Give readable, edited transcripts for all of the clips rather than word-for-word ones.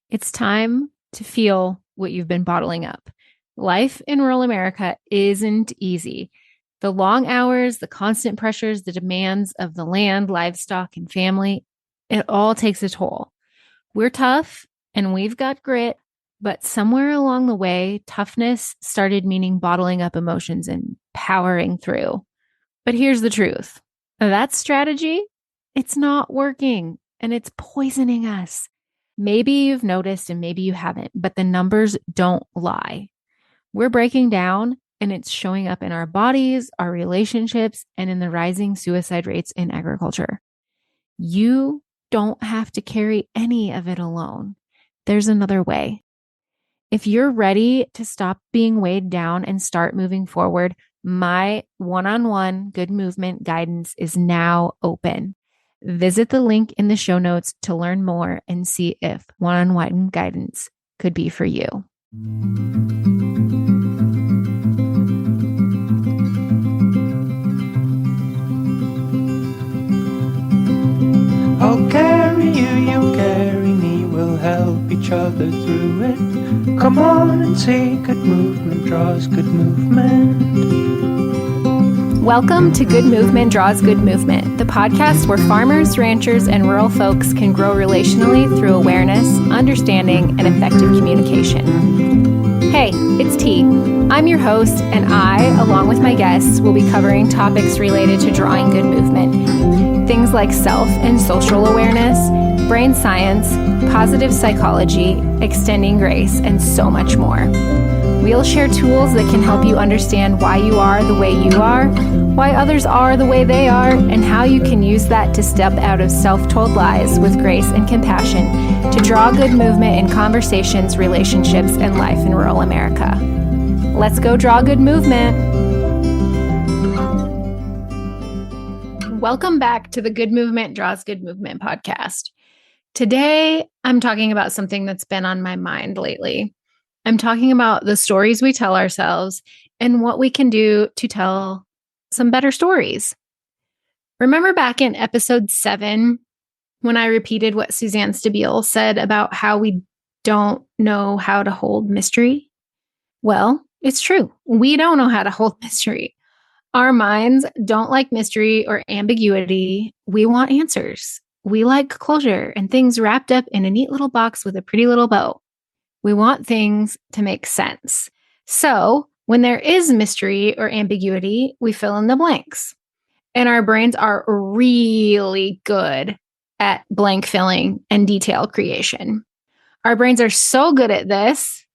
It's time to feel what you've been bottling up. Life in rural America isn't easy. The long hours, the constant pressures, the demands of the land, livestock, and family, it all takes a toll. We're tough and we've got grit, but somewhere along the way, toughness started meaning bottling up emotions and powering through. But here's the truth. That strategy, it's not working and it's poisoning us. Maybe you've noticed and maybe you haven't, but the numbers don't lie. We're breaking down and it's showing up in our bodies, our relationships, and in the rising suicide rates in agriculture. You don't have to carry any of it alone. There's another way. If you're ready to stop being weighed down and start moving forward, my one-on-one good movement guidance is now open. Visit the link in the show notes to learn more and see if one-on-one guidance could be for you. I'll carry you, you carry me, we'll help each other through it. Come on and say good movement draws good movement. Welcome to Good Movement Draws Good Movement, the podcast where farmers, ranchers, and rural folks can grow relationally through awareness, understanding, and effective communication. Hey, it's T. I'm your host, and I, along with my guests, will be covering topics related to drawing good movement. Things like self and social awareness, brain science, positive psychology, extending grace, and so much more. We'll share tools that can help you understand why you are the way you are, why others are the way they are, and how you can use that to step out of self-told lies with grace and compassion to draw good movement in conversations, relationships, and life in rural America. Let's go draw good movement. Welcome back to the Good Movement Draws Good Movement podcast. Today, I'm talking about something that's been on my mind lately. I'm talking about the stories we tell ourselves and what we can do to tell some better stories. Remember back in episode 7, when I repeated what Suzanne Stabile said about how we don't know how to hold mystery? Well, it's true. We don't know how to hold mystery. Our minds don't like mystery or ambiguity. We want answers. We like closure and things wrapped up in a neat little box with a pretty little bow. We want things to make sense. So when there is mystery or ambiguity, we fill in the blanks. And our brains are really good at blank filling and detail creation. Our brains are so good at this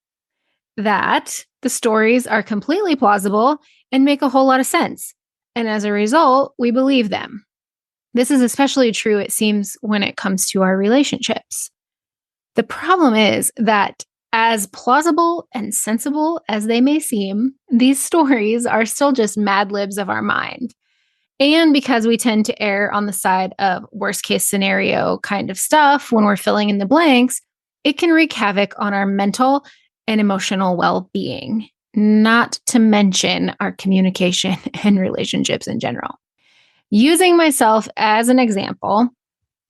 that the stories are completely plausible and make a whole lot of sense. And as a result, we believe them. This is especially true, it seems, when it comes to our relationships. The problem is that as plausible and sensible as they may seem, these stories are still just mad libs of our mind. And because we tend to err on the side of worst case scenario kind of stuff when we're filling in the blanks, it can wreak havoc on our mental and emotional well-being, not to mention our communication and relationships in general. Using myself as an example,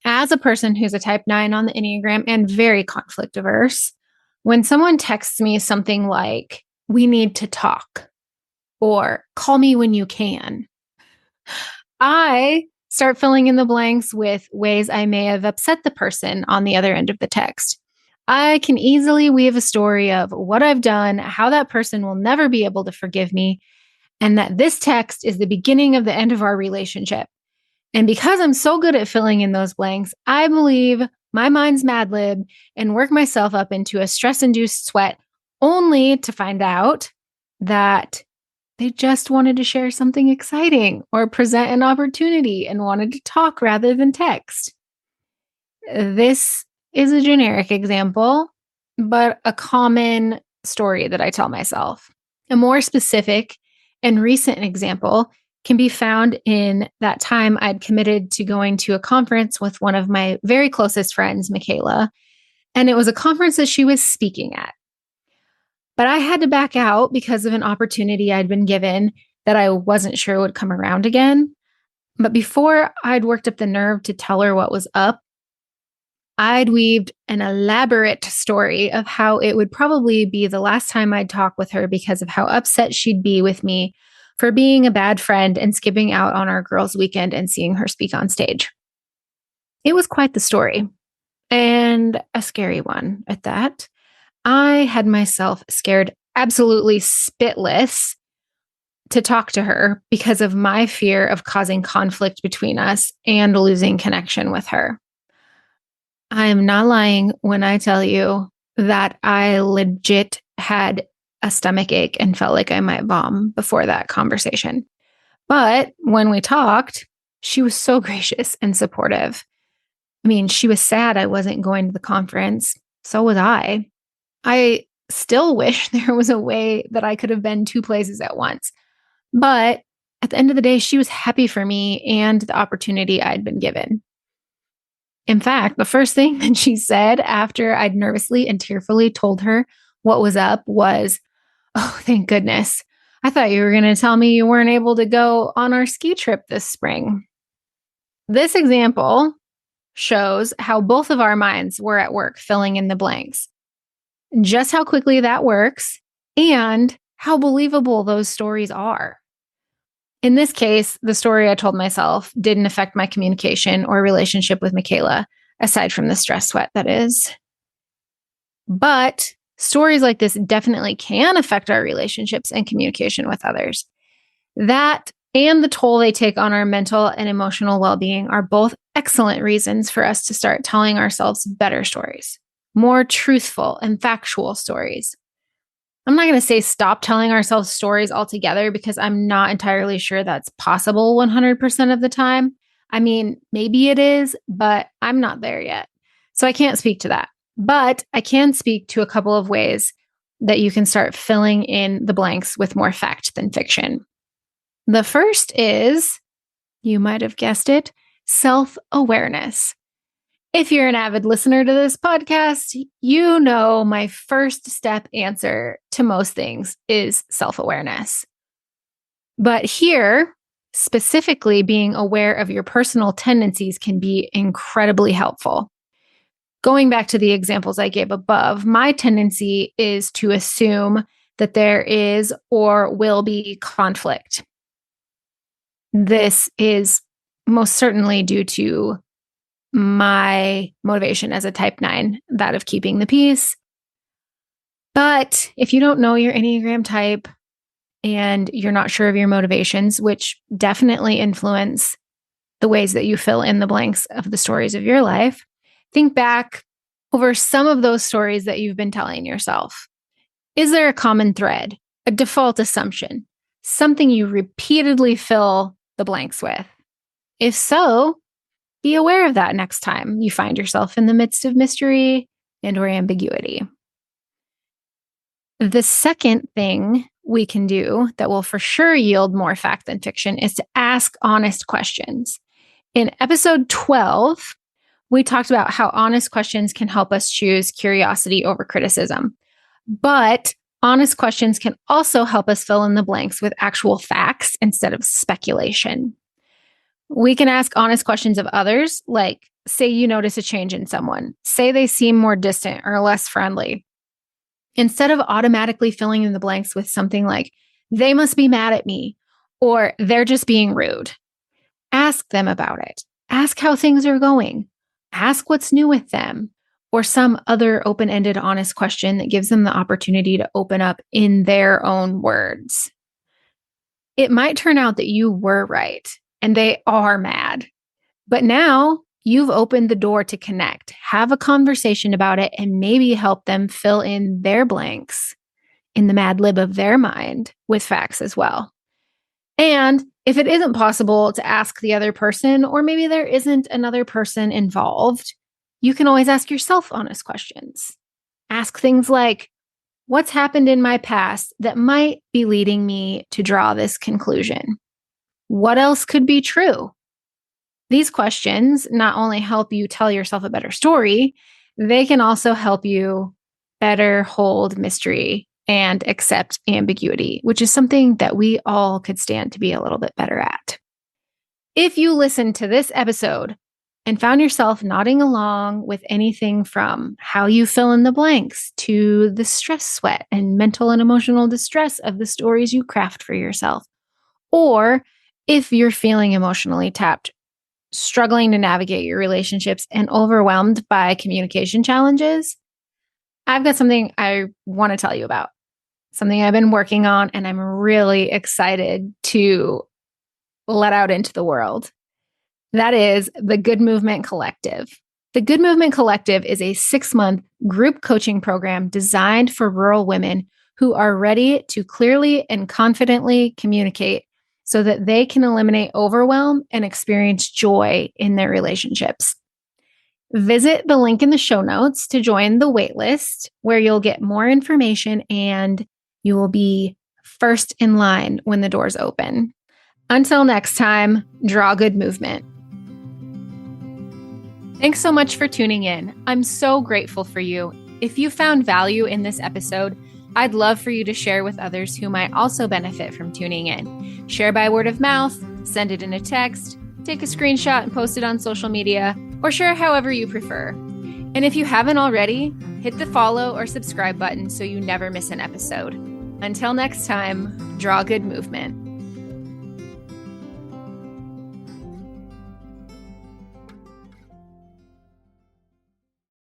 as a person who's a type 9 on the Enneagram and very conflict averse, when someone texts me something like, "We need to talk," or "call me when you can," I start filling in the blanks with ways I may have upset the person on the other end of the text. I can easily weave a story of what I've done, how that person will never be able to forgive me, and that this text is the beginning of the end of our relationship. And because I'm so good at filling in those blanks, I believe my mind's Mad Lib and work myself up into a stress-induced sweat, only to find out that they just wanted to share something exciting or present an opportunity and wanted to talk rather than text. This is a generic example, but a common story that I tell myself. A more specific and recent example can be found in that time I'd committed to going to a conference with one of my very closest friends, Michaela, and it was a conference that she was speaking at. But I had to back out because of an opportunity I'd been given that I wasn't sure would come around again. But before I'd worked up the nerve to tell her what was up, I'd weaved an elaborate story of how it would probably be the last time I'd talk with her because of how upset she'd be with me for being a bad friend and skipping out on our girls' weekend and seeing her speak on stage. It was quite the story, and a scary one at that. I had myself scared absolutely spitless to talk to her because of my fear of causing conflict between us and losing connection with her. I am not lying when I tell you that I legit had a stomach ache and felt like I might vom before that conversation. But when we talked, she was so gracious and supportive. I mean, she was sad I wasn't going to the conference. So was I. I still wish there was a way that I could have been two places at once. But at the end of the day, she was happy for me and the opportunity I'd been given. In fact, the first thing that she said after I'd nervously and tearfully told her what was up was, "Oh, thank goodness. I thought you were going to tell me you weren't able to go on our ski trip this spring." This example shows how both of our minds were at work filling in the blanks, just how quickly that works, and how believable those stories are. In this case, the story I told myself didn't affect my communication or relationship with Michaela, aside from the stress sweat, that is. But stories like this definitely can affect our relationships and communication with others. That and the toll they take on our mental and emotional well-being are both excellent reasons for us to start telling ourselves better stories, more truthful and factual stories. I'm not going to say stop telling ourselves stories altogether because I'm not entirely sure that's possible 100% of the time. I mean, maybe it is, but I'm not there yet. So I can't speak to that. But I can speak to a couple of ways that you can start filling in the blanks with more fact than fiction. The first is, you might have guessed it, self-awareness. If you're an avid listener to this podcast, you know my first step answer to most things is self-awareness. But here, specifically being aware of your personal tendencies can be incredibly helpful. Going back to the examples I gave above, my tendency is to assume that there is or will be conflict. This is most certainly due to my motivation as a type 9, that of keeping the peace. But if you don't know your Enneagram type and you're not sure of your motivations, which definitely influence the ways that you fill in the blanks of the stories of your life, think back over some of those stories that you've been telling yourself. Is there a common thread, a default assumption, something you repeatedly fill the blanks with? If so, be aware of that next time you find yourself in the midst of mystery and or ambiguity. The second thing we can do that will for sure yield more fact than fiction is to ask honest questions. In episode 12, we talked about how honest questions can help us choose curiosity over criticism. But honest questions can also help us fill in the blanks with actual facts instead of speculation. We can ask honest questions of others, like, say you notice a change in someone, say they seem more distant or less friendly. Instead of automatically filling in the blanks with something like, they must be mad at me, or they're just being rude. Ask them about it. Ask how things are going. Ask what's new with them, or some other open-ended, honest question that gives them the opportunity to open up in their own words. It might turn out that you were right and they are mad, but now you've opened the door to connect, have a conversation about it, and maybe help them fill in their blanks in the mad lib of their mind with facts as well. And if it isn't possible to ask the other person, or maybe there isn't another person involved, you can always ask yourself honest questions. Ask things like, what's happened in my past that might be leading me to draw this conclusion? What else could be true? These questions not only help you tell yourself a better story, they can also help you better hold mystery and accept ambiguity, which is something that we all could stand to be a little bit better at. If you listen to this episode and found yourself nodding along with anything from how you fill in the blanks to the stress sweat and mental and emotional distress of the stories you craft for yourself. Or if you're feeling emotionally tapped, struggling to navigate your relationships, and overwhelmed by communication challenges, I've got something I want to tell you about, something I've been working on, and I'm really excited to let out into the world. That is the Good Movement Collective. The Good Movement Collective is a 6-month group coaching program designed for rural women who are ready to clearly and confidently communicate so that they can eliminate overwhelm and experience joy in their relationships. Visit the link in the show notes to join the waitlist, where you'll get more information and you will be first in line when the doors open. Until next time, draw good movement. Thanks so much for tuning in. I'm so grateful for you. If you found value in this episode, I'd love for you to share with others who might also benefit from tuning in. Share by word of mouth, send it in a text, take a screenshot and post it on social media, or share however you prefer. And if you haven't already, hit the follow or subscribe button so you never miss an episode. Until next time, draw good movement.